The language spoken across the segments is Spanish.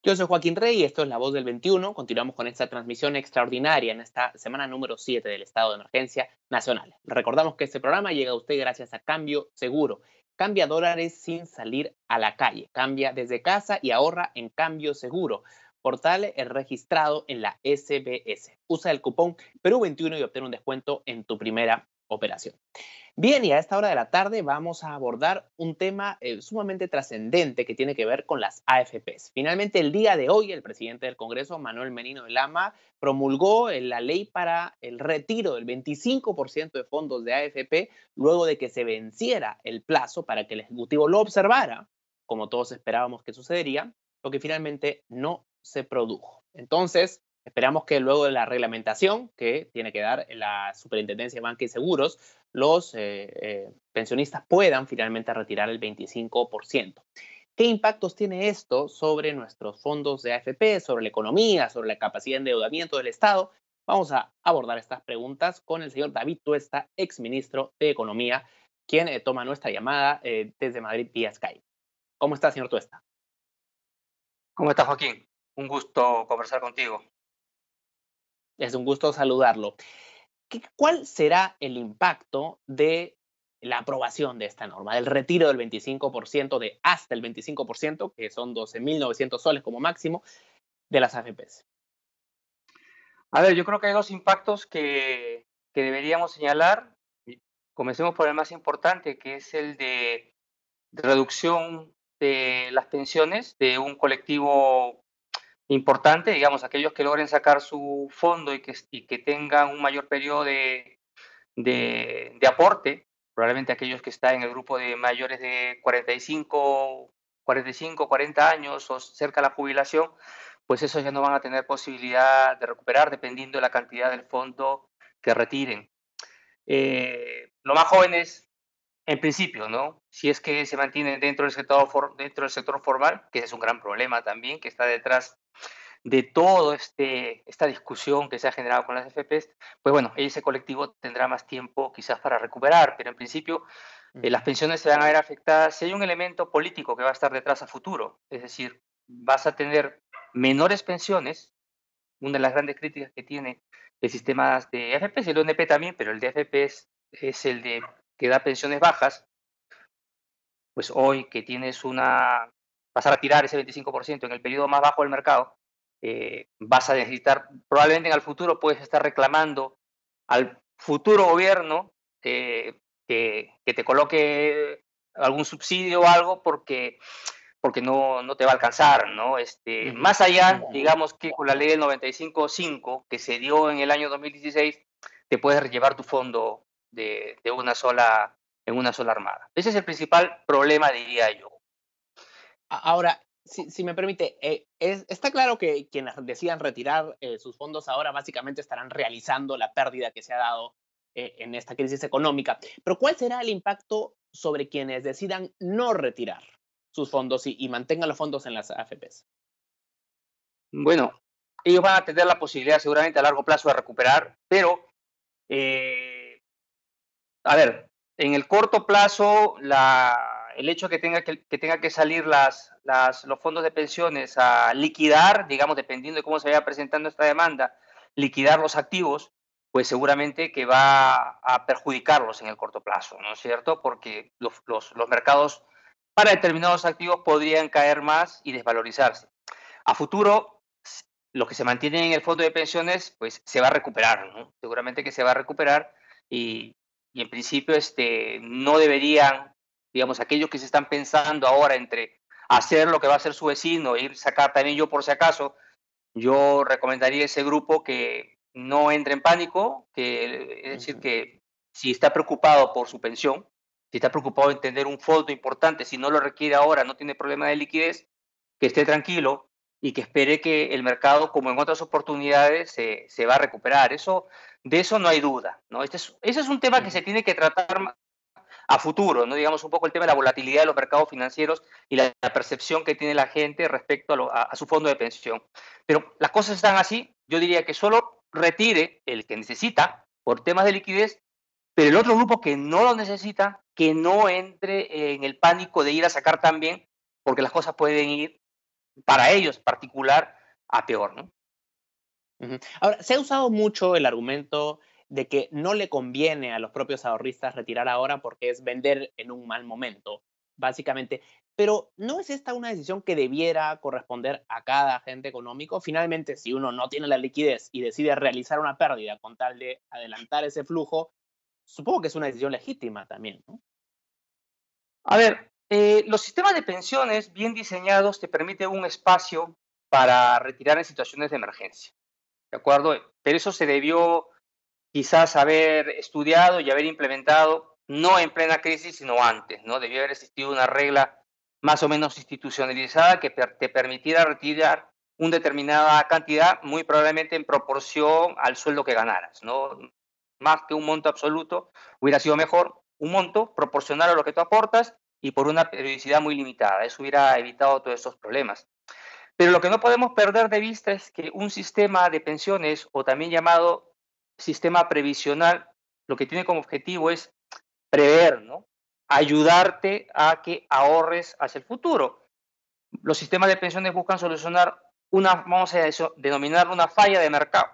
Yo soy Joaquín Rey y esto es La Voz del 21. Continuamos con esta transmisión extraordinaria en esta semana número 7 del estado de emergencia nacional. Recordamos que este programa llega a usted gracias a Cambio Seguro. Cambia dólares sin salir a la calle. Cambia desde casa y ahorra en Cambio Seguro. Portal registrado en la SBS. Usa el cupón Perú21 y obtén un descuento en tu primera operación. Bien, y a esta hora de la tarde vamos a abordar un tema sumamente trascendente que tiene que ver con las AFPs. Finalmente, el día de hoy, el presidente del Congreso, Manuel Merino de Lama, promulgó la ley para el retiro del 25% de fondos de AFP luego de que se venciera el plazo para que el Ejecutivo lo observara, como todos esperábamos que sucedería, lo que finalmente no se produjo. Entonces, esperamos que luego de la reglamentación que tiene que dar la Superintendencia de Banca y Seguros, los pensionistas puedan finalmente retirar el 25%. ¿Qué impactos tiene esto sobre nuestros fondos de AFP, sobre la economía, sobre la capacidad de endeudamiento del Estado? Vamos a abordar estas preguntas con el señor David Tuesta, exministro de Economía, quien toma nuestra llamada desde Madrid vía Skype. ¿Cómo está, señor Tuesta? ¿Cómo estás, Joaquín? Un gusto conversar contigo. Es un gusto saludarlo. ¿Cuál será el impacto de la aprobación de esta norma, del retiro del 25%, de hasta el 25%, que son 12.900 soles como máximo, de las AFPs? A ver, yo creo que hay dos impactos que deberíamos señalar. Comencemos por el más importante, que es el de reducción de las pensiones de un colectivo importante, digamos, aquellos que logren sacar su fondo y que tengan un mayor periodo de aporte, probablemente aquellos que están en el grupo de mayores de 45, 40 años o cerca de la jubilación, pues esos ya no van a tener posibilidad de recuperar dependiendo de la cantidad del fondo que retiren. Los más jóvenes, en principio, ¿no? Si es que se mantienen dentro del sector formal, que ese es un gran problema también, que está detrás de toda esta discusión que se ha generado con las FPs, pues bueno, ese colectivo tendrá más tiempo quizás para recuperar, pero en principio las pensiones se van a ver afectadas. Si hay un elemento político que va a estar detrás a futuro, es decir, vas a tener menores pensiones. Una de las grandes críticas que tiene el sistema de AFP, el ONP también, pero el de AFP es el de que da pensiones bajas. Pues hoy que vas a retirar ese 25% en el periodo más bajo del mercado, vas a necesitar, probablemente en el futuro puedes estar reclamando al futuro gobierno que te coloque algún subsidio o algo porque no te va a alcanzar, ¿no? Más allá, digamos que con la ley del 95.5 que se dio en el año 2016, te puedes llevar tu fondo de una sola en una sola armada. Ese es el principal problema, diría yo. Ahora, si me permite, está claro que quienes decidan retirar sus fondos ahora básicamente estarán realizando la pérdida que se ha dado en esta crisis económica. Pero ¿cuál será el impacto sobre quienes decidan no retirar sus fondos y mantengan los fondos en las AFPs? Bueno, ellos van a tener la posibilidad seguramente a largo plazo de recuperar, pero eh, a ver, en el corto plazo, el hecho de que tenga que salir los fondos de pensiones a liquidar, digamos, dependiendo de cómo se vaya presentando esta demanda, liquidar los activos, pues seguramente que va a perjudicarlos en el corto plazo, ¿no es cierto? Porque los mercados para determinados activos podrían caer más y desvalorizarse. A futuro, lo que se mantiene en el fondo de pensiones, pues se va a recuperar, ¿no? Seguramente que se va a recuperar y en principio no deberían, digamos, aquellos que se están pensando ahora entre hacer lo que va a hacer su vecino e ir a sacar también yo por si acaso, yo recomendaría a ese grupo que no entre en pánico, es decir, que si está preocupado por su pensión, si está preocupado en tener un fondo importante, si no lo requiere ahora, no tiene problema de liquidez, que esté tranquilo y que espere que el mercado, como en otras oportunidades, se va a recuperar. De eso no hay duda, ¿no? Ese es un tema que se tiene que tratar a futuro, ¿no? Digamos un poco el tema de la volatilidad de los mercados financieros y la percepción que tiene la gente respecto a su fondo de pensión. Pero las cosas están así, yo diría que solo retire el que necesita por temas de liquidez, pero el otro grupo que no lo necesita, que no entre en el pánico de ir a sacar también, porque las cosas pueden ir para ellos en particular, a peor, ¿no? Ahora, se ha usado mucho el argumento de que no le conviene a los propios ahorristas retirar ahora porque es vender en un mal momento, básicamente. Pero ¿no es esta una decisión que debiera corresponder a cada agente económico? Finalmente, si uno no tiene la liquidez y decide realizar una pérdida con tal de adelantar ese flujo, supongo que es una decisión legítima también, ¿no? A ver, los sistemas de pensiones bien diseñados te permiten un espacio para retirar en situaciones de emergencia, ¿de acuerdo? Pero eso se debió quizás haber estudiado y haber implementado, no en plena crisis, sino antes, ¿no? Debió haber existido una regla más o menos institucionalizada que te permitiera retirar una determinada cantidad, muy probablemente en proporción al sueldo que ganaras, ¿no? Más que un monto absoluto, hubiera sido mejor un monto proporcional a lo que tú aportas y por una periodicidad muy limitada. Eso hubiera evitado todos estos problemas. Pero lo que no podemos perder de vista es que un sistema de pensiones, o también llamado sistema previsional, lo que tiene como objetivo es prever, ¿no? Ayudarte a que ahorres hacia el futuro. Los sistemas de pensiones buscan solucionar una, vamos a eso, denominar una falla de mercado.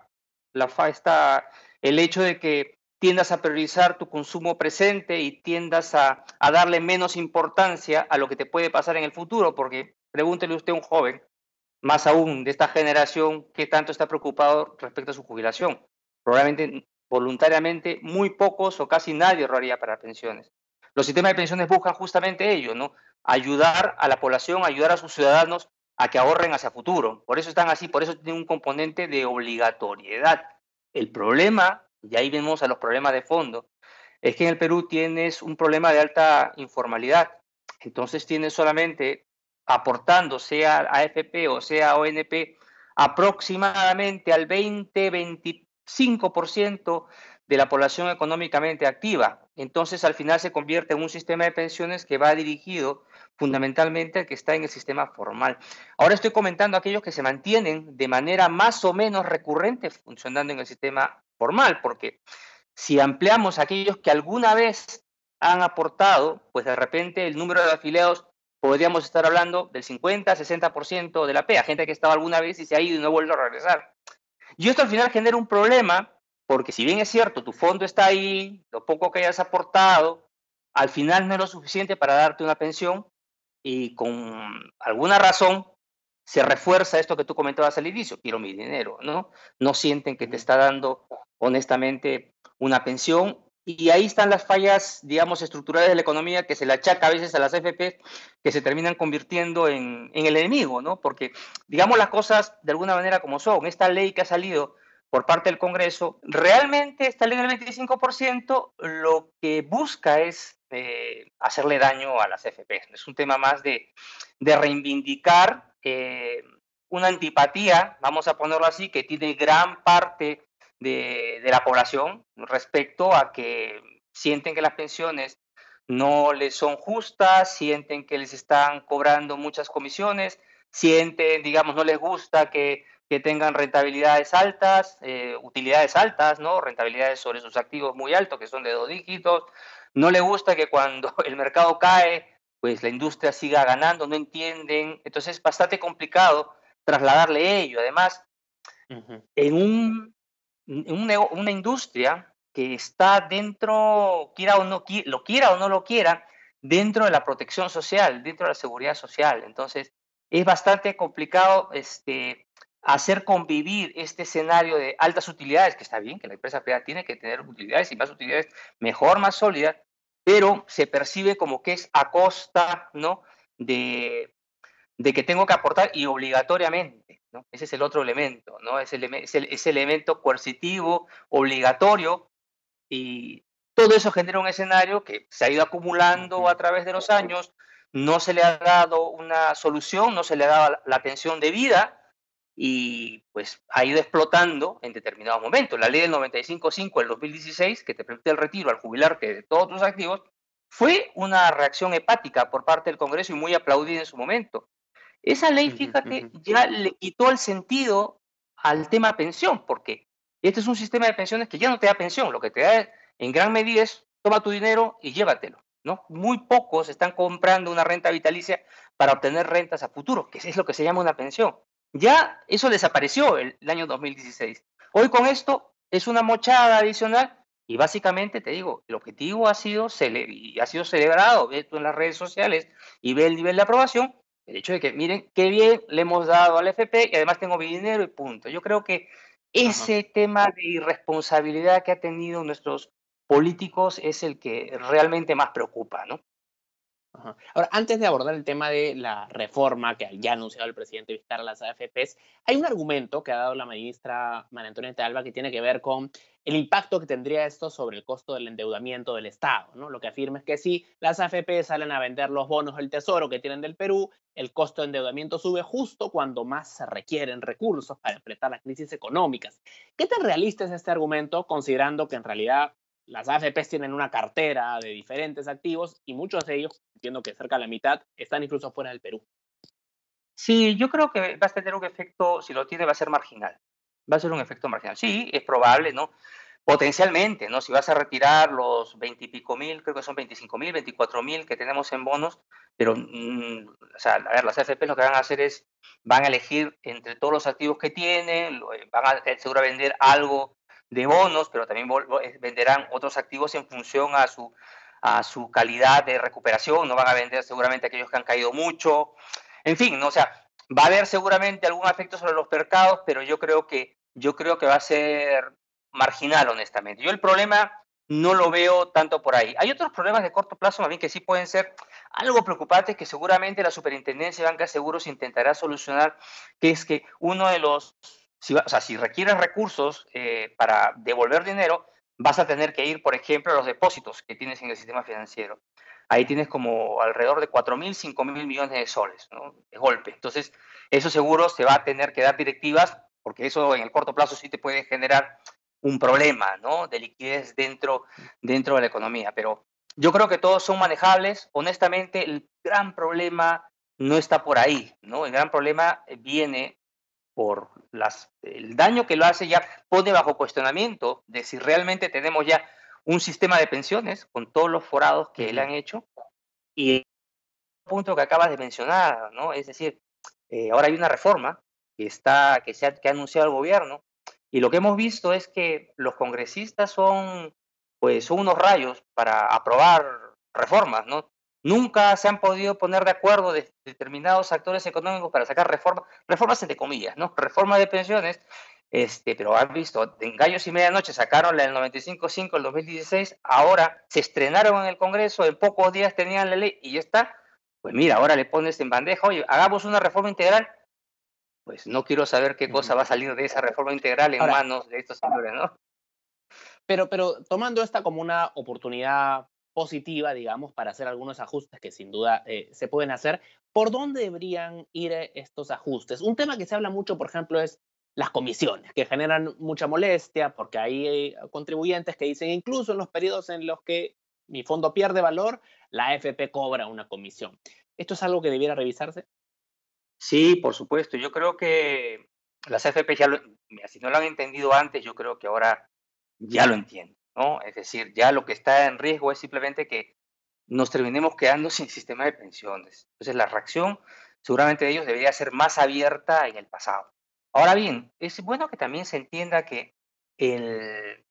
La fa está el hecho de que tiendas a priorizar tu consumo presente y tiendas a darle menos importancia a lo que te puede pasar en el futuro, porque pregúntele usted a un joven, más aún de esta generación, qué tanto está preocupado respecto a su jubilación. Probablemente voluntariamente muy pocos o casi nadie ahorraría para pensiones. Los sistemas de pensiones buscan justamente ello, ¿no? Ayudar a la población, ayudar a sus ciudadanos a que ahorren hacia futuro. Por eso están así, por eso tienen un componente de obligatoriedad. El problema, y ahí vemos a los problemas de fondo, es que en el Perú tienes un problema de alta informalidad. Entonces tienes solamente aportando, sea a AFP o sea a ONP, aproximadamente al 20-25% de la población económicamente activa. Entonces, al final se convierte en un sistema de pensiones que va dirigido fundamentalmente al que está en el sistema formal. Ahora estoy comentando aquellos que se mantienen de manera más o menos recurrente funcionando en el sistema formal, porque si ampliamos aquellos que alguna vez han aportado, pues de repente el número de afiliados podríamos estar hablando del 50-60% de la PEA, gente que estaba alguna vez y se ha ido y no vuelve a regresar. Y esto al final genera un problema, porque si bien es cierto, tu fondo está ahí, lo poco que hayas aportado, al final no es lo suficiente para darte una pensión y con alguna razón se refuerza esto que tú comentabas al inicio, quiero mi dinero, ¿no? No sienten que te está dando honestamente una pensión y ahí están las fallas, digamos, estructurales de la economía que se le achaca a veces a las AFP que se terminan convirtiendo en el enemigo, ¿no? Porque, digamos las cosas de alguna manera como son, esta ley que ha salido por parte del Congreso, realmente esta ley del 25% lo que busca es hacerle daño a las AFP. Es un tema más de reivindicar una antipatía, vamos a ponerlo así, que tiene gran parte de la población respecto a que sienten que las pensiones no les son justas, sienten que les están cobrando muchas comisiones, sienten, digamos, no les gusta que tengan rentabilidades altas, utilidades altas, ¿no? Rentabilidades sobre sus activos muy altos, que son de 2 dígitos. No les gusta que cuando el mercado cae, pues la industria siga ganando, no entienden. Entonces es bastante complicado trasladarle ello. Además, Ujú. en una industria que está dentro, quiera o no, lo quiera o no lo quiera, dentro de la protección social, dentro de la seguridad social. Entonces, es bastante complicado hacer convivir este escenario de altas utilidades, que está bien, que la empresa privada tiene que tener utilidades y más utilidades, mejor, más sólidas, pero se percibe como que es a costa, ¿no? De que tengo que aportar y obligatoriamente, ¿no? Ese es el otro elemento, ¿no? Ese elemento coercitivo, obligatorio, y todo eso genera un escenario que se ha ido acumulando Ujú. a través de los años, no se le ha dado una solución, no se le ha dado la atención debida y pues ha ido explotando en determinados momentos. La ley del 95.5 del 2016, que te permite el retiro al jubilarte de todos tus activos, fue una reacción hepática por parte del Congreso y muy aplaudida en su momento. Esa ley, Ujú, fíjate, ujú. ya le quitó el sentido al tema pensión, porque este es un sistema de pensiones que ya no te da pensión, lo que te da en gran medida es toma tu dinero y llévatelo. ¿no? Muy pocos están comprando una renta vitalicia para obtener rentas a futuro, que es lo que se llama una pensión. Ya eso desapareció el año 2016. Hoy con esto es una mochada adicional y básicamente te digo, el objetivo ha sido, y ha sido celebrado, ve tú en las redes sociales y ve el nivel de aprobación, el hecho de que miren qué bien le hemos dado al FP y además tengo mi dinero y punto. Yo creo que Ajá. ese tema de irresponsabilidad que ha tenido nuestros políticos es el que realmente más preocupa, ¿no? Ajá. Ahora, antes de abordar el tema de la reforma que ya ha anunciado el presidente Vizcarra a las AFPs, hay un argumento que ha dado la ministra María Antonieta Alba que tiene que ver con el impacto que tendría esto sobre el costo del endeudamiento del Estado, ¿no? Lo que afirma es que si las AFP salen a vender los bonos del Tesoro que tienen del Perú, el costo de endeudamiento sube justo cuando más se requieren recursos para enfrentar las crisis económicas. ¿Qué tan realista es este argumento, considerando que en realidad las AFPs tienen una cartera de diferentes activos y muchos de ellos, entiendo que cerca de la mitad, están incluso fuera del Perú? Sí, yo creo que va a tener un efecto, si lo tiene, va a ser marginal. Va a ser un efecto marginal. Sí, es probable, ¿no? Potencialmente, ¿no? Si vas a retirar los 20 y pico mil, creo que son 25.000, 24.000 que tenemos en bonos, pero, o sea, a ver, las AFP lo que van a hacer es, van a elegir entre todos los activos que tienen, van a seguro a vender algo de bonos, pero también venderán otros activos en función a su calidad de recuperación, no van a vender seguramente aquellos que han caído mucho, en fin, ¿no? O sea, va a haber seguramente algún efecto sobre los mercados, pero yo creo que va a ser marginal, honestamente. Yo el problema no lo veo tanto por ahí. Hay otros problemas de corto plazo, más bien que sí pueden ser algo preocupantes que seguramente la Superintendencia de Banca de Seguros intentará solucionar, que es que uno de los, o sea, si requieres recursos para devolver dinero, vas a tener que ir, por ejemplo, a los depósitos que tienes en el sistema financiero. Ahí tienes como alrededor de 4.000, 5.000 millones de soles, ¿no? De golpe. Entonces, eso seguro se va a tener que dar directivas, porque eso en el corto plazo sí te puede generar un problema, ¿no? De liquidez dentro de la economía. Pero yo creo que todos son manejables. Honestamente, el gran problema no está por ahí, ¿no? El gran problema viene por el daño que lo hace, ya pone bajo cuestionamiento de si realmente tenemos ya un sistema de pensiones con todos los forados que le Ujú. han hecho y el punto que acabas de mencionar, ¿no? Es decir, ahora hay una reforma que ha anunciado el gobierno y lo que hemos visto es que los congresistas son unos rayos para aprobar reformas, ¿no? Nunca se han podido poner de acuerdo determinados actores económicos para sacar reformas entre comillas, ¿no? Reforma de pensiones, pero han visto, en gallos y medianoche sacaron la del 95.5 del 2016, ahora se estrenaron en el Congreso, en pocos días tenían la ley y ya está. Pues mira, ahora le pones en bandeja, oye, hagamos una reforma integral, pues no quiero saber qué cosa Ujú. va a salir de esa reforma integral en Ahora, manos de estos señores, ¿no? pero tomando esta como una oportunidad positiva, digamos, para hacer algunos ajustes que sin duda se pueden hacer, ¿por dónde deberían ir estos ajustes? Un tema que se habla mucho, por ejemplo, es las comisiones, que generan mucha molestia, porque hay contribuyentes que dicen, incluso en los periodos en los que mi fondo pierde valor, la AFP cobra una comisión. ¿Esto es algo que debiera revisarse? Sí, por supuesto. Yo creo que las AFP mira, si no lo han entendido antes, yo creo que ahora ya lo entienden, ¿no? Es decir, ya lo que está en riesgo es simplemente que nos terminemos quedando sin sistema de pensiones. Entonces, la reacción seguramente de ellos debería ser más abierta en el pasado. Ahora bien, es bueno que también se entienda que el,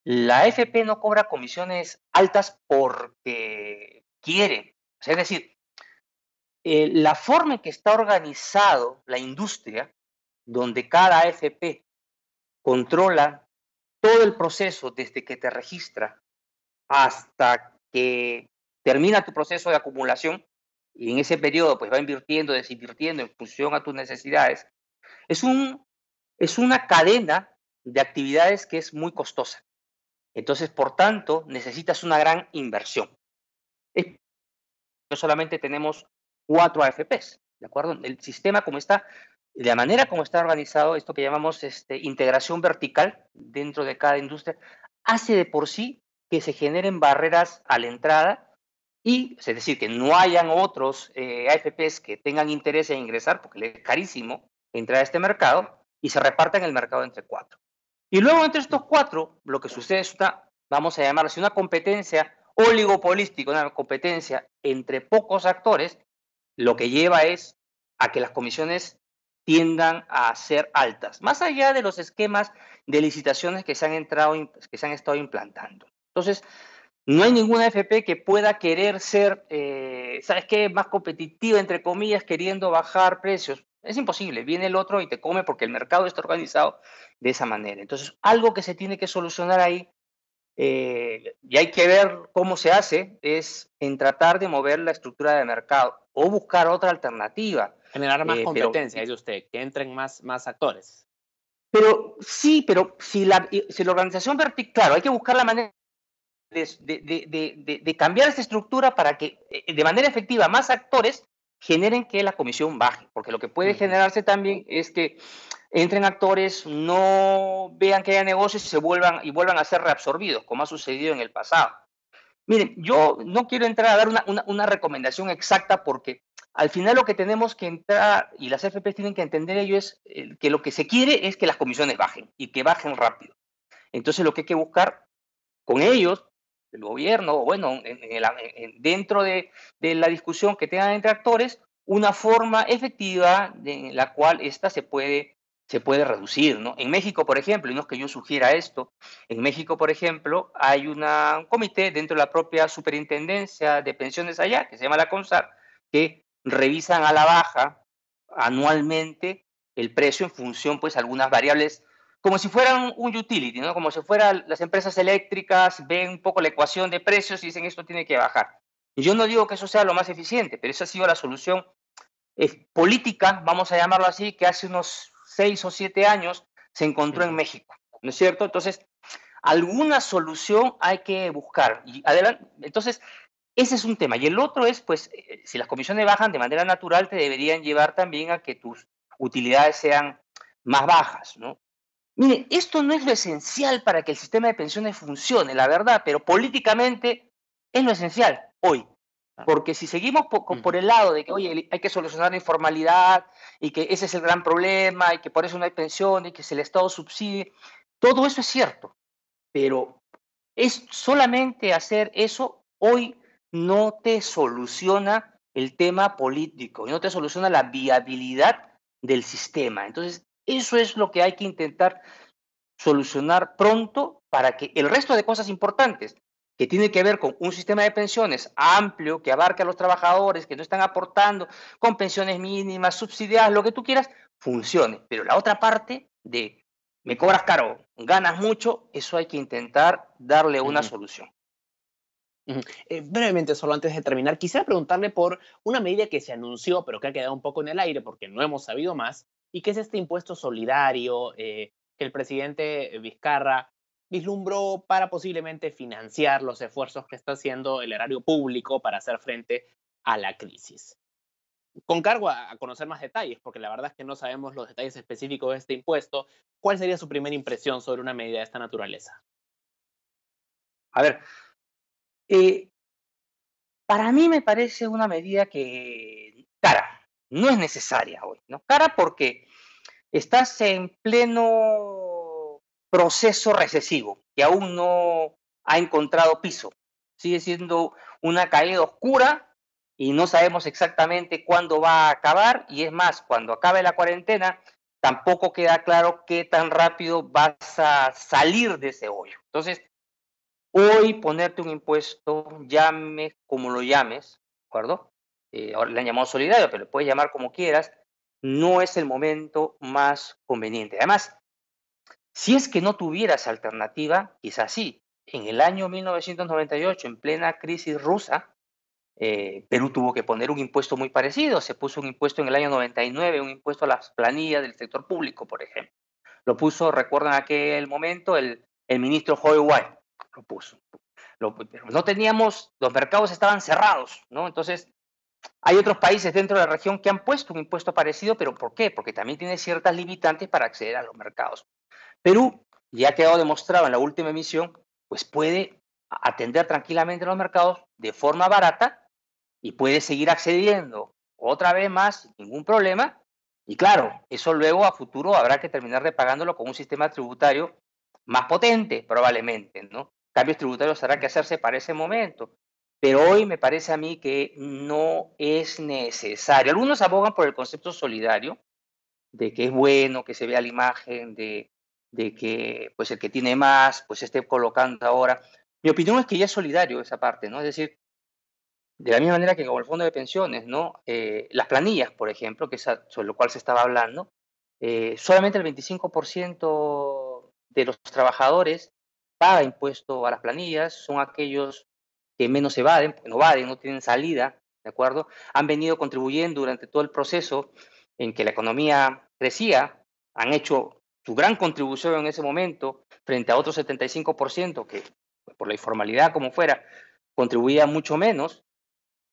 la AFP no cobra comisiones altas porque quiere. O sea, es decir, la forma en que está organizado la industria, donde cada AFP controla todo el proceso desde que te registra hasta que termina tu proceso de acumulación, y en ese periodo pues va invirtiendo, desinvirtiendo en función a tus necesidades, es, un, es una cadena de actividades que es muy costosa. Entonces, por tanto, necesitas una gran inversión. No solamente tenemos 4 AFPs, ¿de acuerdo? El sistema como está, de la manera como está organizado, esto que llamamos integración vertical dentro de cada industria, hace de por sí que se generen barreras a la entrada y, es decir, que no hayan otros AFPs que tengan interés en ingresar, porque es carísimo entrar a este mercado, y se repartan el mercado entre 4. Y luego entre estos 4, lo que sucede es vamos a llamarlo así, una competencia oligopolístico, una competencia entre pocos actores, lo que lleva es a que las comisiones tiendan a ser altas, más allá de los esquemas de licitaciones que que se han estado implantando. Entonces, no hay ninguna FP que pueda querer ser, ¿sabes qué?, más competitiva, entre comillas, queriendo bajar precios. Es imposible. Viene el otro y te come porque el mercado está organizado de esa manera. Entonces, algo que se tiene que solucionar ahí, y hay que ver cómo se hace, es en tratar de mover la estructura de mercado o buscar otra alternativa. Generar más Pero, competencia, dice usted, que entren más actores. pero sí, pero si la organización vertical, claro, hay que buscar la manera de cambiar esta estructura para que de manera efectiva más actores generen que la comisión baje, porque lo que puede Ujú. generarse también es que entren actores, no vean que haya negocios y vuelvan a ser reabsorbidos, como ha sucedido en el pasado. Miren, yo no quiero entrar a dar una recomendación exacta porque al final lo que tenemos que entrar y las FP tienen que entender ello es que lo que se quiere es que las comisiones bajen y que bajen rápido. Entonces lo que hay que buscar con ellos, el gobierno, o bueno, dentro de la discusión que tengan entre actores, una forma efectiva en la cual esta se puede reducir, ¿no? En México, por ejemplo, y no es que yo sugiera esto, en México, por ejemplo, hay un comité dentro de la propia superintendencia de pensiones allá, que se llama la CONSAR, que revisan a la baja anualmente el precio en función, pues, algunas variables como si fueran un utility, ¿no? Como si fueran las empresas eléctricas, ven un poco la ecuación de precios y dicen esto tiene que bajar. Y yo no digo que eso sea lo más eficiente, pero esa ha sido la solución política, vamos a llamarlo así, que hace unos 6 o 7 años se encontró en Ujú. México, ¿no es cierto? Entonces, alguna solución hay que buscar. Y adelante, entonces, ese es un tema. Y el otro es, pues, si las comisiones bajan de manera natural, te deberían llevar también a que tus utilidades sean más bajas, ¿no? Mire, esto no es lo esencial para que el sistema de pensiones funcione, la verdad, pero políticamente es lo esencial hoy. Ah, Porque si seguimos por ujú. el lado de que, oye, hay que solucionar la informalidad y que ese es el gran problema y que por eso no hay pensión y que si el Estado subsidie, todo eso es cierto, pero es solamente hacer eso hoy no te soluciona el tema político, y no te soluciona la viabilidad del sistema. Entonces, eso es lo que hay que intentar solucionar pronto para que el resto de cosas importantes que tiene que ver con un sistema de pensiones amplio, que abarque a los trabajadores que no están aportando, con pensiones mínimas, subsidiadas, lo que tú quieras, funcione. Pero la otra parte de me cobras caro, ganas mucho, eso hay que intentar darle una Ujú. solución. Ujú. Brevemente, solo antes de terminar, quisiera preguntarle por una medida que se anunció, pero que ha quedado un poco en el aire porque no hemos sabido más, y que es este impuesto solidario que el presidente Vizcarra vislumbró para posiblemente financiar los esfuerzos que está haciendo el erario público para hacer frente a la crisis. Con cargo a conocer más detalles, porque la verdad es que no sabemos los detalles específicos de este impuesto, ¿cuál sería su primera impresión sobre una medida de esta naturaleza? A ver, eh, para mí me parece una medida que, cara, no es necesaria hoy, ¿no? Cara porque estás en pleno proceso recesivo que aún no ha encontrado piso. Sigue siendo una caída oscura y no sabemos exactamente cuándo va a acabar. Y es más, cuando acabe la cuarentena, tampoco queda claro qué tan rápido vas a salir de ese hoyo. Entonces, hoy ponerte un impuesto, llame como lo llames, ¿de acuerdo? Ahora le han llamado solidario, pero le puedes llamar como quieras, no es el momento más conveniente. Además, si es que no tuvieras alternativa, quizás sí. En el año 1998, en plena crisis rusa, Perú tuvo que poner un impuesto muy parecido. Se puso un impuesto en el año 99, un impuesto a las planillas del sector público, por ejemplo. Lo puso, recuerdan aquel momento, el ministro Joe White. Lo puso. Pero no teníamos, los mercados estaban cerrados, ¿no? Entonces, hay otros países dentro de la región que han puesto un impuesto parecido, pero ¿por qué? Porque también tiene ciertas limitantes para acceder a los mercados. Perú, ya ha quedado demostrado en la última emisión, pues puede atender tranquilamente los mercados de forma barata y puede seguir accediendo otra vez más sin ningún problema. Y claro, eso luego a futuro habrá que terminar repagándolo con un sistema tributario más potente, probablemente, ¿no? cambios tributarios habrá que hacerse para ese momento. Pero hoy me parece a mí que no es necesario. Algunos abogan por el concepto solidario, de que es bueno que se vea la imagen de que pues el que tiene más pues esté colocando ahora. Mi opinión es que ya es solidario esa parte, ¿no? Es decir, de la misma manera que con el fondo de pensiones, ¿no? Las planillas, por ejemplo, que es sobre lo cual se estaba hablando, solamente el 25% de los trabajadores paga impuesto a las planillas, son aquellos que menos evaden, no evaden, no tienen salida, ¿de acuerdo? Han venido contribuyendo durante todo el proceso en que la economía crecía, han hecho su gran contribución en ese momento frente a otro 75% que, por la informalidad como fuera, contribuía mucho menos,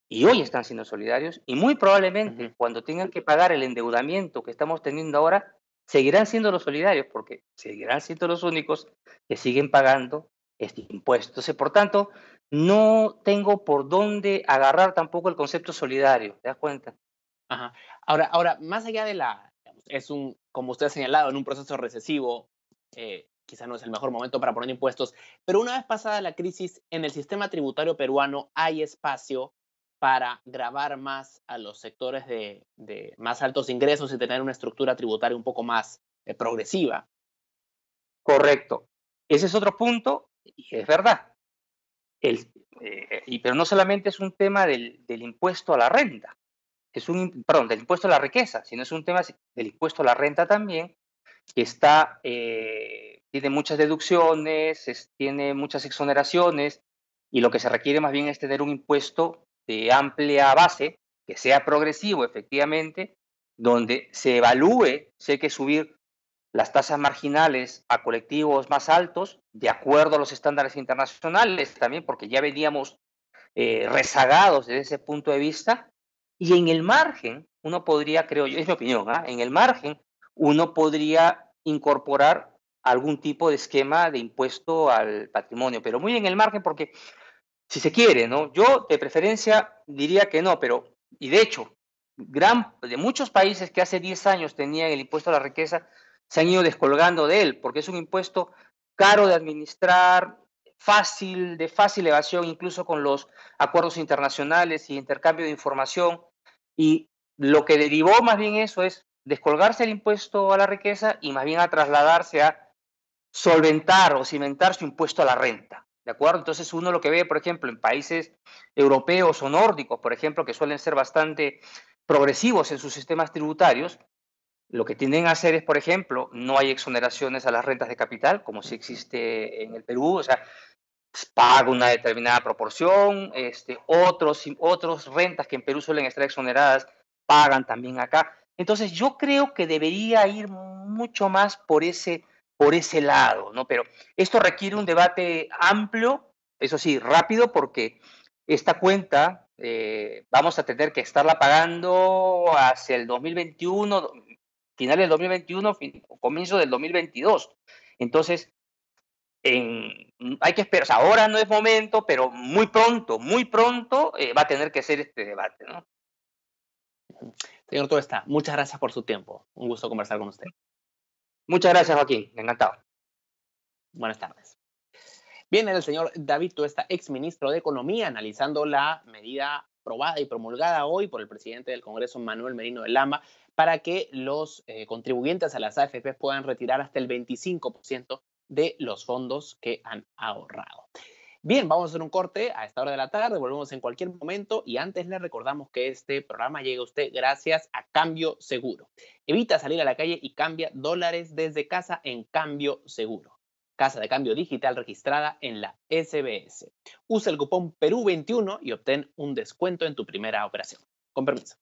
y hoy están siendo solidarios, y muy probablemente cuando tengan que pagar el endeudamiento que estamos teniendo ahora, seguirán siendo los solidarios, porque seguirán siendo los únicos que siguen pagando este impuesto. Entonces, por tanto, no tengo por dónde agarrar tampoco el concepto solidario, ¿te das cuenta? Ajá. Ahora, más allá de digamos, como usted ha señalado, en un proceso recesivo, quizá no es el mejor momento para poner impuestos, pero una vez pasada la crisis, en el sistema tributario peruano hay espacio para gravar más a los sectores de más altos ingresos y tener una estructura tributaria un poco más progresiva. Correcto. Ese es otro punto, y es verdad. Pero no solamente es un tema del impuesto a la renta, perdón, del impuesto a la riqueza, sino es un tema del impuesto a la renta también, que tiene muchas deducciones, tiene muchas exoneraciones, y lo que se requiere más bien es tener un impuesto de amplia base, que sea progresivo efectivamente, donde se evalúe si hay que subir las tasas marginales a colectivos más altos, de acuerdo a los estándares internacionales también, porque ya veníamos rezagados desde ese punto de vista, y en el margen, uno podría, creo yo, es mi opinión, en el margen, uno podría incorporar algún tipo de esquema de impuesto al patrimonio, pero muy en el margen porque si se quiere, ¿no? Yo de preferencia diría que no, pero, y de hecho, de muchos países que hace 10 años tenían el impuesto a la riqueza, se han ido descolgando de él, porque es un impuesto caro de administrar, de fácil evasión, incluso con los acuerdos internacionales y intercambio de información. Y lo que derivó más bien eso es descolgarse el impuesto a la riqueza y más bien a trasladarse a solventar o cimentar su impuesto a la renta. ¿De acuerdo? Entonces uno lo que ve, por ejemplo, en países europeos o nórdicos, por ejemplo, que suelen ser bastante progresivos en sus sistemas tributarios, lo que tienden a hacer es, por ejemplo, no hay exoneraciones a las rentas de capital, como si existe en el Perú, o sea, paga una determinada proporción, otros rentas que en Perú suelen estar exoneradas, pagan también acá. Entonces yo creo que debería ir mucho más por ese lado, ¿no? Pero esto requiere un debate amplio, eso sí, rápido, porque esta cuenta vamos a tener que estarla pagando hacia el 2021, finales del 2021, comienzo del 2022. Entonces, hay que esperar, o sea, ahora no es momento, pero muy pronto va a tener que ser este debate, ¿no? Señor Tuesta, muchas gracias por su tiempo. Un gusto conversar con usted. Muchas gracias, Joaquín, encantado. Buenas tardes. Bien, el señor David Tuesta, exministro de Economía, analizando la medida aprobada y promulgada hoy por el presidente del Congreso, Manuel Merino de Lama, para que los contribuyentes a las AFP puedan retirar hasta el 25% de los fondos que han ahorrado. Bien, vamos a hacer un corte a esta hora de la tarde, volvemos en cualquier momento y antes les recordamos que este programa llega a usted gracias a Cambio Seguro. Evita salir a la calle y cambia dólares desde casa en Cambio Seguro. Casa de cambio digital registrada en la SBS. Usa el cupón Perú21 y obtén un descuento en tu primera operación. Con permiso.